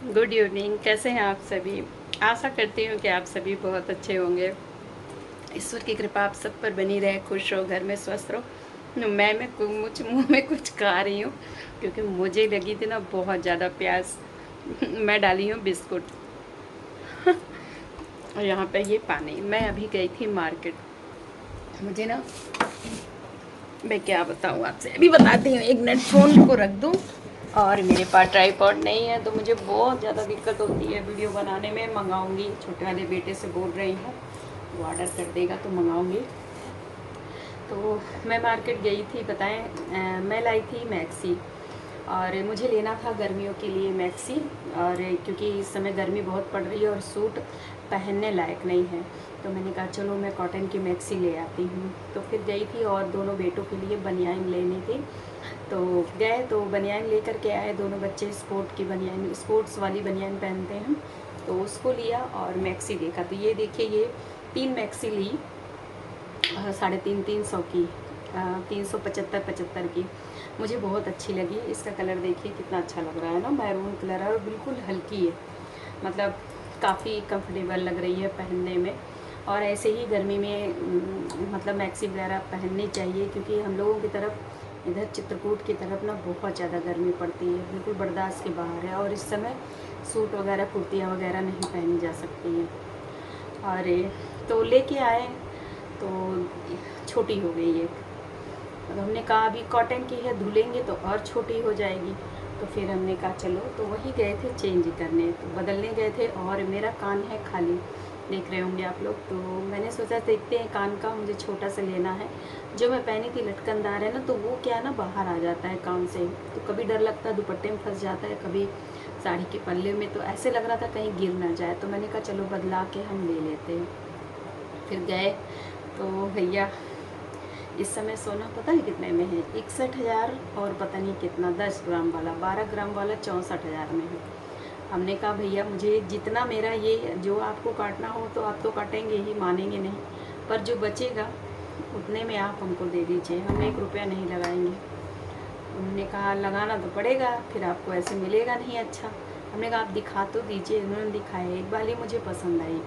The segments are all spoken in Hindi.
Good evening. कैसे हैं आप सभी? आशा करती हूँ कि आप सभी बहुत अच्छे होंगे। ईश्वर की कृपा आप सब पर बनी रहे, खुश रहो, घर में स्वस्थ रहो। मुझ मुँह में कुछ खा रही हूँ क्योंकि मुझे लगी थी ना बहुत ज़्यादा प्यास। मैं डाली हूँ बिस्कुट और यहाँ पे ये पानी। मैं अभी गई थी मार्केट। मुझे ना, मैं क्या बताऊँ आपसे, अभी बताती हूँ। एक मिनट, फ़ोन को रख दूँ। और मेरे पास ट्राईपॉड नहीं है तो मुझे बहुत ज़्यादा दिक्कत होती है वीडियो बनाने में। मंगाऊंगी, छोटे वाले बेटे से बोल रही हूँ, वो ऑर्डर कर देगा तो मंगाऊंगी। तो मैं मार्केट गई थी, बताएं। मैं लाई थी मैक्सी, और मुझे लेना था गर्मियों के लिए मैक्सी। और क्योंकि इस समय गर्मी बहुत पड़ रही है और सूट पहनने लायक नहीं है, तो मैंने कहा चलो मैं कॉटन की मैक्सी ले आती हूँ। तो फिर गई थी और दोनों बेटों के लिए बनियान लेनी थी। तो गए तो बनियान लेकर के आए। दोनों बच्चे स्पोर्ट की बनियान, स्पोर्ट्स वाली बनियान पहनते हैं, तो उसको लिया और मैक्सी देखा। तो ये देखिए, ये 3 मैक्सी ली, 350 की, 375 की। मुझे बहुत अच्छी लगी। इसका कलर देखिए कितना अच्छा लग रहा है ना, मैरून कलर है और बिल्कुल हल्की है। मतलब काफ़ी कंफर्टेबल लग रही है पहनने में। और ऐसे ही गर्मी में मतलब मैक्सी वगैरह पहननी चाहिए, क्योंकि हम लोगों की तरफ, इधर चित्रकूट की तरफ ना बहुत ज़्यादा गर्मी पड़ती है, बिल्कुल बर्दाश्त के बाहर है। और इस समय सूट वगैरह, कुर्तियाँ वगैरह नहीं पहनी जा सकती हैं। और तो लेके आए तो छोटी हो गई एक। तो हमने कहा अभी कॉटन की है, धुलेंगे तो और छोटी हो जाएगी। तो फिर हमने कहा चलो, तो वही गए थे चेंज करने, तो बदलने गए थे। और मेरा कान है खाली, देख रहे होंगे आप लोग। तो मैंने सोचा देखते हैं, कान का मुझे छोटा सा लेना है। जो मैं पहनी थी लटकनदार है ना, तो वो क्या है ना, बाहर आ जाता है कान से। तो कभी डर लगता है दुपट्टे में फंस जाता है, कभी साड़ी के पल्ले में। तो ऐसे लग रहा था कहीं गिर ना जाए, तो मैंने कहा चलो बदला के हम ले लेते हैं। फिर गए तो भैया, इस समय सोना पता है कितने में है? 61,000। और पता नहीं कितना, 10 ग्राम वाला, 12 ग्राम वाला 64,000 में है। हमने कहा भैया मुझे जितना मेरा, ये जो आपको काटना हो तो आप तो काटेंगे ही, मानेंगे नहीं, पर जो बचेगा उतने में आप हमको दे दीजिए, हम 1 रुपया नहीं लगाएंगे। उन्होंने कहा लगाना तो पड़ेगा, फिर आपको ऐसे मिलेगा नहीं अच्छा। हमने कहा आप दिखा तो दीजिए। उन्होंने दिखाया, एक बाली मुझे पसंद आई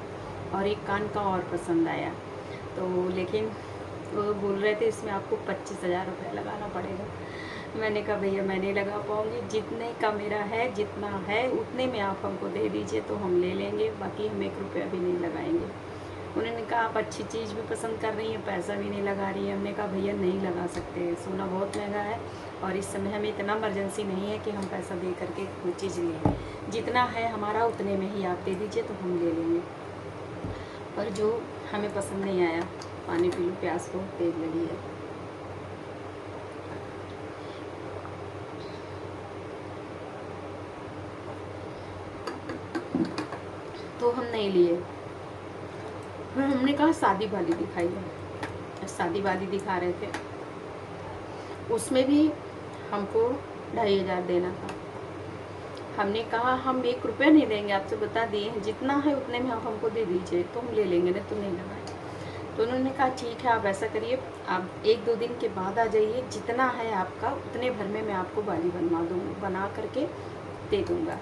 और एक कान का और पसंद आया। तो लेकिन वो बोल रहे थे इसमें आपको 25,000 रुपये लगाना पड़ेगा। मैंने कहा भैया मैं नहीं लगा पाऊँगी, जितने का मेरा है, जितना है उतने में आप हमको दे दीजिए तो हम ले लेंगे, बाकी हम 1 रुपया भी नहीं लगाएंगे। उन्होंने कहा आप अच्छी चीज़ भी पसंद कर रही हैं, पैसा भी नहीं लगा रही है। हमने कहा भैया नहीं लगा सकते, सोना बहुत महंगा है और इस समय हमें इतना इमरजेंसी नहीं है कि हम पैसा दे करके कोई चीज़ लें। जितना है हमारा उतने में ही आप दे दीजिए तो हम ले लेंगे। पर जो हमें पसंद नहीं आया, पानी पी लो, प्यास बहुत तेज लगी है। तो हम नहीं लिए। फिर हमने कहा शादी वाली दिखाइए। शादी वाली दिखा रहे थे, उसमें भी हमको 2,500 देना था। हमने कहा हम 1 रुपया नहीं देंगे, आपसे बता दिए हैं, जितना है उतने में आप हमको दे दीजिए तो हम ले लेंगे, नहीं तो नहीं लगाए। तो उन्होंने कहा ठीक है, आप ऐसा करिए, आप 1-2 दिन के बाद आ जाइए, जितना है आपका उतने भर में मैं आपको बाली बनवा दूँगा, बना करके दे दूँगा।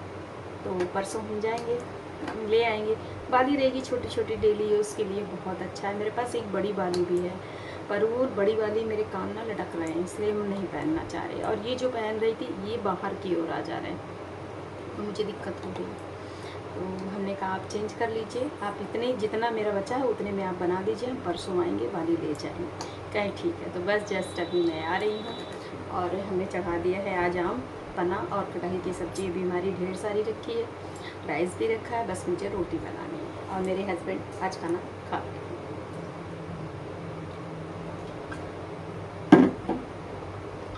तो परसों हम जाएंगे, हम ले आएंगे। बाली रहेगी छोटी छोटी, डेली यूज़ के लिए बहुत अच्छा है। मेरे पास एक बड़ी बाली भी है, पर वो बड़ी वाली मेरे कान ना लटक रहे हैं, इसलिए हम नहीं पहनना चाह रहे। और ये जो पहन रही थी ये बाहर की ओर आ जा रहे हैं, तो मुझे दिक्कत हो रही है। तो हमने कहा आप चेंज कर लीजिए, आप इतने, जितना मेरा बचा है उतने में आप बना दीजिए, हम परसों आएंगे वाली ले जाएंगे। कहीं ठीक है। तो बस जस्ट अभी मैं आ रही हूँ और हमने चढ़ा दिया है आज आम पना और कढ़ाई की सब्ज़ी भी हमारी ढेर सारी रखी है, राइस भी रखा है, बस मुझे रोटी बनानी है। और मेरे हस्बैंड आज खाना खा रहे हैं।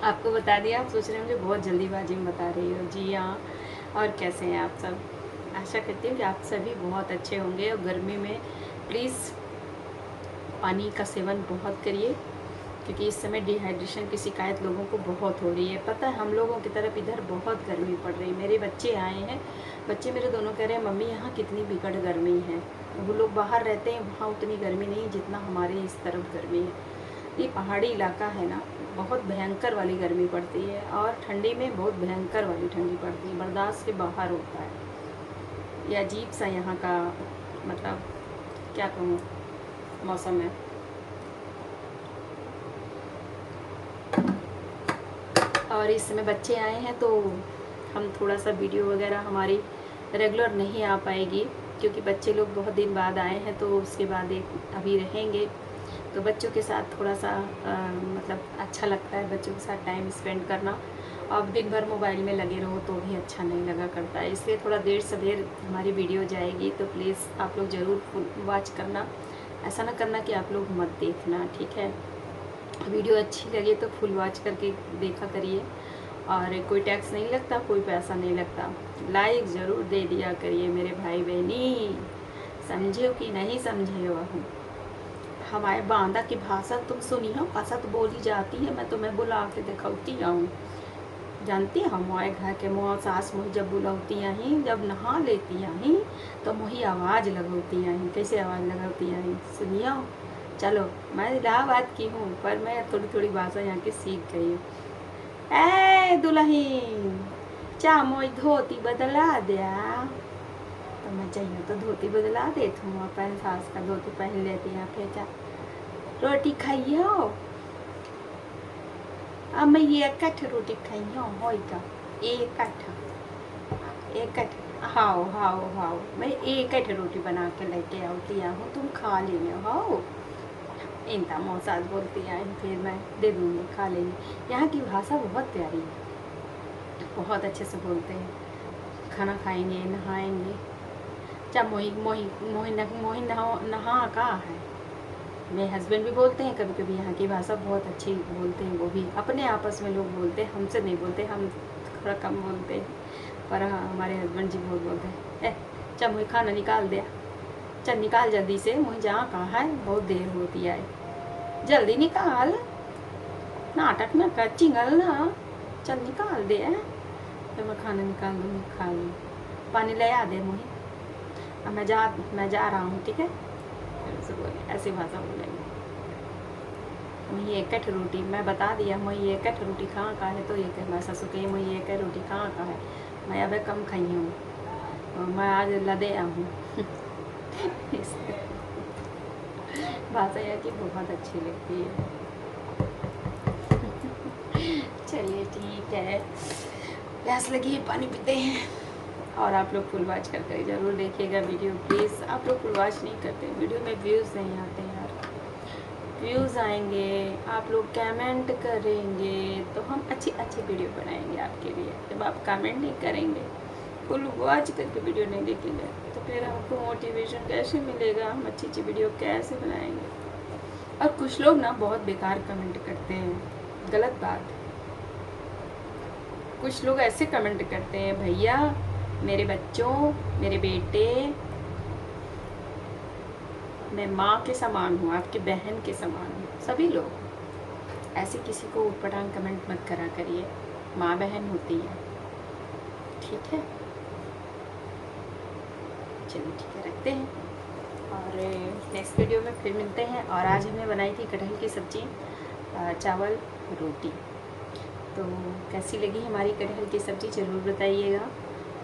आपको बता दिया, आप सोच रहे हैं मुझे बहुत जल्दीबाजी में बता रही हो। जी हाँ। और कैसे हैं आप सब? आशा करती हूँ कि आप सभी बहुत अच्छे होंगे। और गर्मी में प्लीज़ पानी का सेवन बहुत करिए, क्योंकि इस समय डिहाइड्रेशन की शिकायत लोगों को बहुत हो रही है। पता है हम लोगों की तरफ इधर बहुत गर्मी पड़ रही है। मेरे बच्चे आए हैं, बच्चे मेरे दोनों कह रहे हैं मम्मी यहाँ कितनी बिकट गर्मी है। वो लोग बाहर रहते हैं, वहाँ उतनी गर्मी नहीं जितना हमारे इस तरफ गर्मी है। ये पहाड़ी इलाका है ना, बहुत भयंकर वाली गर्मी पड़ती है और ठंडी में बहुत भयंकर वाली ठंडी पड़ती है, बर्दाश्त के बाहर होता है। ये अजीब सा यहाँ का मतलब क्या कहूँ मौसम है। और इस समय बच्चे आए हैं तो हम थोड़ा सा वीडियो वगैरह हमारी रेगुलर नहीं आ पाएगी, क्योंकि बच्चे लोग बहुत दिन बाद आए हैं तो उसके बाद एक अभी रहेंगे, तो बच्चों के साथ थोड़ा सा मतलब अच्छा लगता है बच्चों के साथ टाइम स्पेंड करना। अब दिन भर मोबाइल में लगे रहो तो भी अच्छा नहीं लगा करता है, इसलिए थोड़ा देर सवेर हमारी वीडियो जाएगी, तो प्लीज़ आप लोग ज़रूर फुल वॉच करना। ऐसा ना करना कि आप लोग मत देखना, ठीक है। वीडियो अच्छी लगे तो फुल वॉच करके देखा करिए, और कोई टैक्स नहीं लगता, कोई पैसा नहीं लगता। लाइक ज़रूर दे दिया करिए मेरे भाई बहनी, समझे हो कि नहीं समझे हो। हमारे बांदा की भाषा तुम सुनी हो, भाषा तो बोली जाती है, मैं तुम्हें बुला के दिखाती हूँ। जानती है हमारे घर के मुँह सास मुँह जब बुलाती हैं, जब नहा लेती हैं तो मुही आवाज़ लगती हैं। कैसे आवाज़ लगती हैं सुनियो। चलो मैं इलाहाबाद की हूँ, पर मैं थोड़ी थोड़ी भाषा यहाँ की सीख गई हूँ। ए दुल्हन चा मोई धोती बदला दिया, तो मैं चाहिए तो धोती बदला देती हूँ, अपन सास का धोती पहन लेती हैं। फिर क्या रोटी खाइयो, अब मैं ये कट रोटी खाइयो होगा, एक हाओ हाओ हाओ, मैं एक रोटी बना के लेके आती हूँ, तुम खा लेने हो। इनता मौसाज बोलती हैं, फिर मैं दे दूँगी, खा लेंगे। यहाँ की भाषा बहुत प्यारी है, बहुत अच्छे से बोलते हैं। खाना खाएंगे, नहाएंगे, चाहे मोही मोही मोही मोही नहा का है। मेरे हस्बैंड भी बोलते हैं कभी कभी, यहाँ की भाषा बहुत अच्छी बोलते हैं, वो भी अपने आपस में लोग बोलते हैं, हमसे नहीं बोलते, हम थोड़ा कम बोलते हैं, पर हाँ हमारे हस्बैंड जी बहुत बोलते हैं। चल मुझे खाना निकाल दिया, चल निकाल जल्दी से, मुझे जहाँ कहाँ है बहुत देर होती है, जल्दी निकाल, नाटक में कर चिंगल ना, चल निकाल दे। तो मैं खाना निकाल दूँगी, खा लूँ, पानी ले आ दे मुझे, अब मैं जा रहा हूँ, ठीक है। ऐसे बोले, ऐसी भाषा बोलेंगे। मुझे एक रोटी मैं बता दिया, मुझे एक रोटी कहाँ का है, तो ये मैं ससुर के मुझे एक रोटी कहाँ का है, मैं अब कम खाई हूँ, मैं आज लदे हूँ। भाषा यहाँ की बहुत अच्छी लगती है। चलिए ठीक है, प्यास लगी है, पानी पीते हैं। और आप लोग फुल वॉच करके ज़रूर देखिएगा वीडियो, प्लीज़। आप लोग फुल वॉच नहीं करते, वीडियो में व्यूज़ नहीं आते यार, व्यूज़ आएंगे, आप लोग कमेंट करेंगे तो हम अच्छी अच्छी वीडियो बनाएंगे आपके लिए। जब आप कमेंट नहीं करेंगे, फुल वॉच करके वीडियो नहीं देखेंगे, तो फिर हमको मोटिवेशन कैसे मिलेगा, हम अच्छी अच्छी वीडियो कैसे बनाएंगे। और कुछ लोग ना बहुत बेकार कमेंट करते हैं, गलत बात। कुछ लोग ऐसे कमेंट करते हैं, भैया मेरे बच्चों, मेरे बेटे, मैं माँ के समान हूँ, आपकी बहन के समान हूँ। सभी लोग ऐसे किसी को उटपटांग कमेंट मत करा करिए, माँ बहन होती है, ठीक है। चलिए ठीक है, रखते हैं, और नेक्स्ट वीडियो में फिर मिलते हैं। और आज हमने बनाई थी कटहल की सब्ज़ी, चावल रोटी। तो कैसी लगी हमारी कटहल की सब्ज़ी ज़रूर बताइएगा,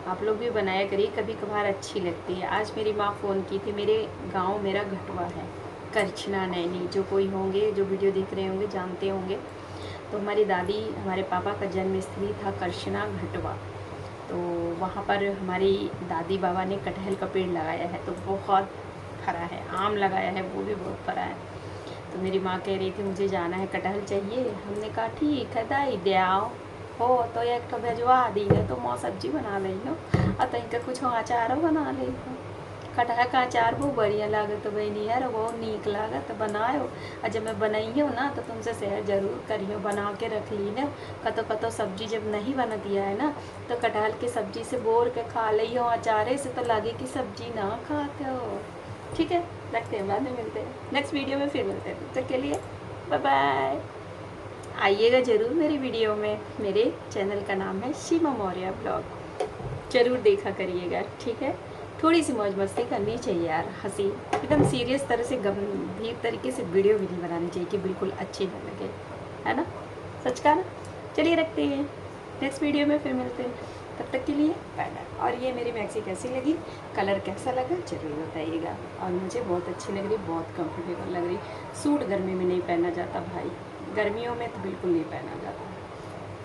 आप लोग भी बनाया करिए, कभी कभार अच्छी लगती है। आज मेरी माँ फ़ोन की थी, मेरे गांव मेरा घटवा है, करछना नैनी, जो कोई होंगे जो वीडियो देख रहे होंगे जानते होंगे। तो हमारी दादी, हमारे पापा का जन्म स्थली था करछना घटवा, तो वहाँ पर हमारी दादी बाबा ने कटहल का पेड़ लगाया है, तो बहुत फरा है, आम लगाया है, वो भी बहुत फरा है। तो मेरी माँ कह रही थी मुझे जाना है, कटहल चाहिए। हमने कहा ठीक है दाई दे आओ, हो तो एक तो भेजवा दी है, तो मौ सब्जी बना ली हो, और तनिक कुछ अचार बना ली हो। कटहल का अचार बहुत बढ़िया लागत बनी है, बहुत नीक लागत बनाओ। और जब मैं बनाइयो ना तो तुमसे शेयर जरूर करियो, बना के रख ली ना, कतो कतो सब्जी जब नहीं बन दिया है ना, तो कटहल की सब्जी से बोर के खा लियो, अचारे से तो लगे कि सब्जी ना खाते हो। ठीक है, रखते हैं, बाद में मिलते हैं, नेक्स्ट वीडियो में फिर मिलते हैं, तब तक के लिए बाय बाय। आइएगा ज़रूर मेरी वीडियो में, मेरे चैनल का नाम है सीमा मौर्य ब्लॉग, ज़रूर देखा करिएगा, ठीक है। थोड़ी सी मौज मस्ती करनी चाहिए यार, हंसी, एकदम सीरियस तरह से गंभीर तरीके से वीडियो भी नहीं बनानी चाहिए कि बिल्कुल अच्छी न लगे, है ना, सच का ना। चलिए रखते हैं, नेक्स्ट वीडियो में फिर मिलते हैं। तब तक के लिए बाय बाय। और ये मेरी मैक्सी कैसी लगी, कलर कैसा लगा जरूर बताइएगा। और मुझे बहुत अच्छी लग रही, बहुत कंफर्टेबल लग रही। सूट गर्मी में नहीं पहना जाता भाई, गर्मियों में तो बिल्कुल नहीं पहना जाता।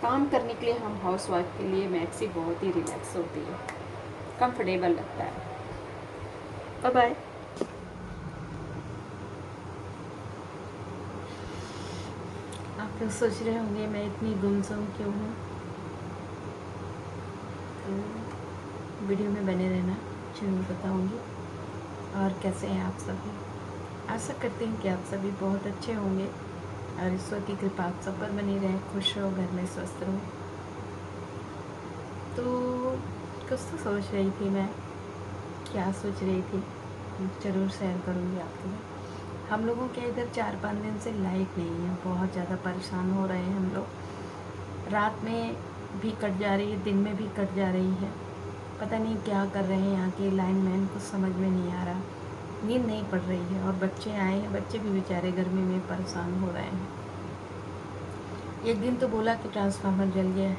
काम करने के लिए हम हाउस वाइफ के लिए मैक्सी बहुत ही रिलैक्स होती है, कंफर्टेबल लगता है। Bye bye. आप लोग सोच रहे होंगे मैं इतनी गुमसुम क्यों हूँ, तो वीडियो में बने रहना, जरूर बताऊँगी। और कैसे हैं आप सभी, आशा करते हैं कि आप सभी बहुत अच्छे होंगे और ईश्वर की कृपा आप सब पर बनी रहे, खुश रहो, घर में स्वस्थ रहो। तो कुछ तो सोच रही थी मैं, क्या सोच रही थी ज़रूर शेयर करूँगी आपके लिए। हम लोगों के इधर 4-5 दिन से लाइट नहीं है, बहुत ज़्यादा परेशान हो रहे हैं हम लोग। रात में भी कट जा रही है, दिन में भी कट जा रही है, पता नहीं क्या कर रहे हैं यहाँ के लाइनमैन, कुछ समझ में नहीं आ रहा। नींद नहीं पड़ रही है और बच्चे आए हैं, बच्चे भी बेचारे गर्मी में परेशान हो रहे हैं। एक दिन तो बोला कि ट्रांसफार्मर जल गया है,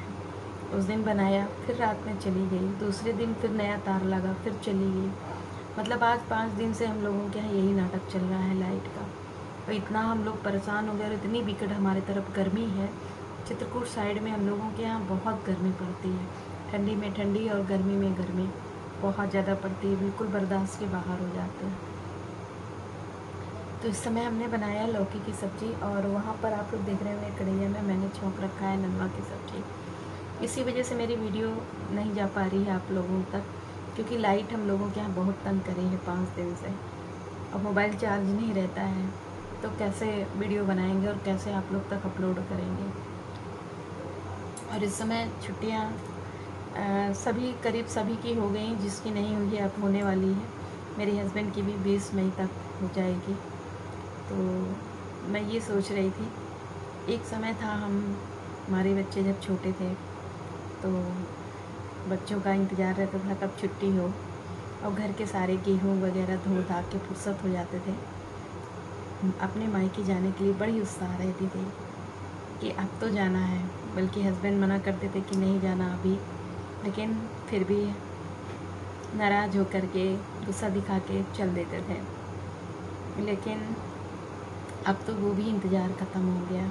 उस दिन बनाया, फिर रात में चली गई, दूसरे दिन फिर नया तार लगा, फिर चली गई। मतलब आज 5 दिन से हम लोगों के यहाँ यही नाटक चल रहा है लाइट का। और इतना हम लोग परेशान हो गए और इतनी विकट हमारी तरफ गर्मी है। चित्रकूट साइड में हम लोगों के यहाँ बहुत गर्मी पड़ती है, ठंडी में ठंडी और गर्मी में गर्मी बहुत ज़्यादा पड़ती है, बिल्कुल बर्दाश्त के बाहर हो जाते हैं। तो इस समय हमने बनाया लौकी की सब्ज़ी और वहाँ पर आप लोग देख रहे होंगे कढ़ैया में मैंने छोंक रखा है ननवा की सब्ज़ी। इसी वजह से मेरी वीडियो नहीं जा पा रही है आप लोगों तक, क्योंकि लाइट हम लोगों के यहाँ बहुत तंग करी है 5 दिन से। अब मोबाइल चार्ज नहीं रहता है तो कैसे वीडियो बनाएंगे और कैसे आप लोग तक अपलोड करेंगे। और इस समय छुट्टियाँ सभी करीब सभी की हो गई, जिसकी नहीं हुई है अब होने वाली है। मेरे हस्बैंड की भी 20 मई तक हो जाएगी। तो मैं ये सोच रही थी, एक समय था हमारे बच्चे जब छोटे थे तो बच्चों का इंतज़ार रहता था कब छुट्टी हो, और घर के सारे गेहूँ वगैरह धो धा के फुर्सत हो जाते थे। अपने मायके जाने के लिए बड़ी उत्साह रहती थी कि अब तो जाना है, बल्कि हस्बैंड मना करते थे कि नहीं जाना अभी, लेकिन फिर भी नाराज़ होकर के गुस्सा दिखा के चल देते थे। लेकिन अब तो वो भी इंतज़ार ख़त्म हो गया।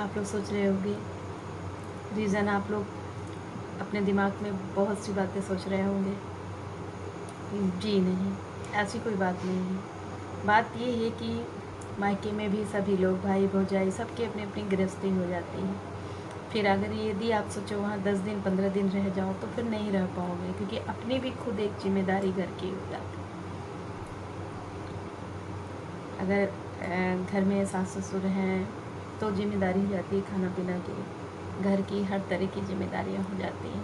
आप लोग सोच रहे होंगे रीज़न, आप लोग अपने दिमाग में बहुत सी बातें सोच रहे होंगे। जी नहीं, ऐसी कोई बात नहीं है। बात ये है कि मायके में भी सभी लोग भाई भौजाई सबकी अपनी अपनी गृहस्थी हो जाती है। फिर अगर यदि आप सोचो वहाँ 10 दिन 15 दिन रह जाओ तो फिर नहीं रह पाओगे, क्योंकि अपनी भी खुद एक जिम्मेदारी घर की हो जाती है। अगर घर में सास ससुर हैं तो जिम्मेदारी हो जाती है खाना पीना की, घर की हर तरह की जिम्मेदारियाँ हो जाती हैं।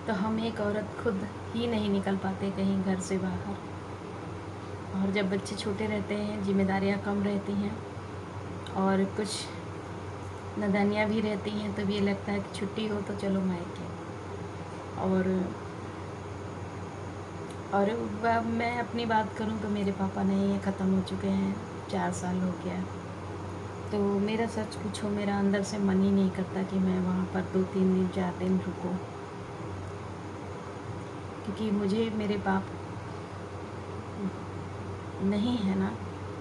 तो हम एक औरत खुद ही नहीं निकल पाते कहीं घर से बाहर। और जब बच्चे छोटे रहते हैं जिम्मेदारियाँ कम रहती हैं और कुछ नादानियाँ भी रहती हैं, तो ये लगता है कि छुट्टी हो तो चलो मायके। और मैं अपनी बात करूं तो मेरे पापा नहीं है, ख़त्म हो चुके हैं, 4 साल हो गया। तो मेरा सच पूछो मेरा अंदर से मन ही नहीं करता कि मैं वहाँ पर 2-3 दिन 4 दिन रुकूं, क्योंकि मुझे मेरे बाप नहीं है ना,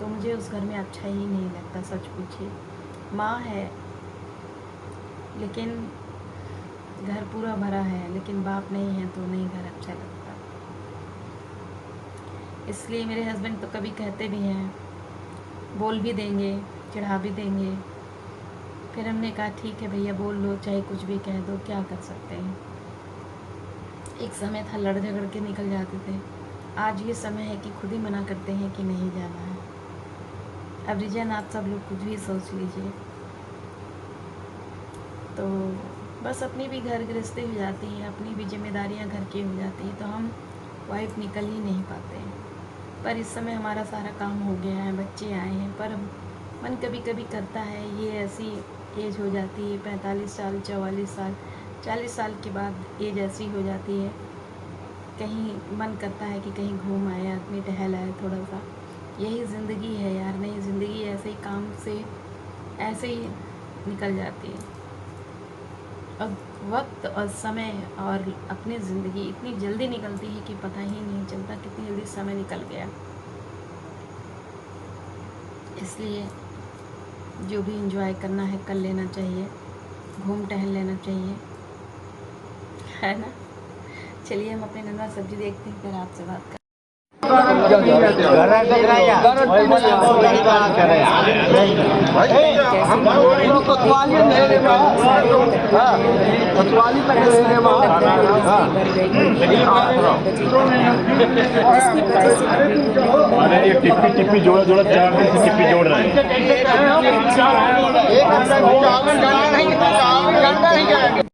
तो मुझे उस घर में अच्छा ही नहीं लगता। सच पूछिए, माँ है लेकिन घर पूरा भरा है, लेकिन बाप नहीं है तो नहीं घर अच्छा लगता। इसलिए मेरे हस्बैंड तो कभी कहते भी हैं, बोल भी देंगे, चढ़ा भी देंगे। फिर हमने कहा ठीक है भैया बोल लो, चाहे कुछ भी कह दो, क्या कर सकते हैं। एक समय था लड़ झगड़ के निकल जाते थे, आज ये समय है कि खुद ही मना करते हैं कि नहीं जाना है। अब रीजन आप सब लोग कुछ भी सोच लीजिए। तो बस अपनी भी घर गृहस्थी हो जाती है, अपनी भी जिम्मेदारियां घर की हो जाती हैं, तो हम वाइफ निकल ही नहीं पाते हैं। पर इस समय हमारा सारा काम हो गया है, बच्चे आए हैं, पर मन कभी कभी करता है, ये ऐसी एज हो जाती है 45 साल 44 साल 40 साल के बाद एज ऐसी हो जाती है, कहीं मन करता है कि कहीं घूम आए आदमी, टहल आए थोड़ा सा। यही ज़िंदगी है यार, नहीं ज़िंदगी ऐसे ही काम से ऐसे ही निकल जाती है। अब वक्त और समय और अपनी ज़िंदगी इतनी जल्दी निकलती है कि पता ही नहीं चलता कितनी जल्दी समय निकल गया। इसलिए जो भी एंजॉय करना है कर लेना चाहिए, घूम टहल लेना चाहिए, है ना। चलिए हम अपने नन्हा सब्जी देखते हैं, फिर आपसे बात करते अरे ये टिप्पी टिप्पी जोड़ा जोड़ा 4 दिन से टिप्पी जोड़ रहे हैं।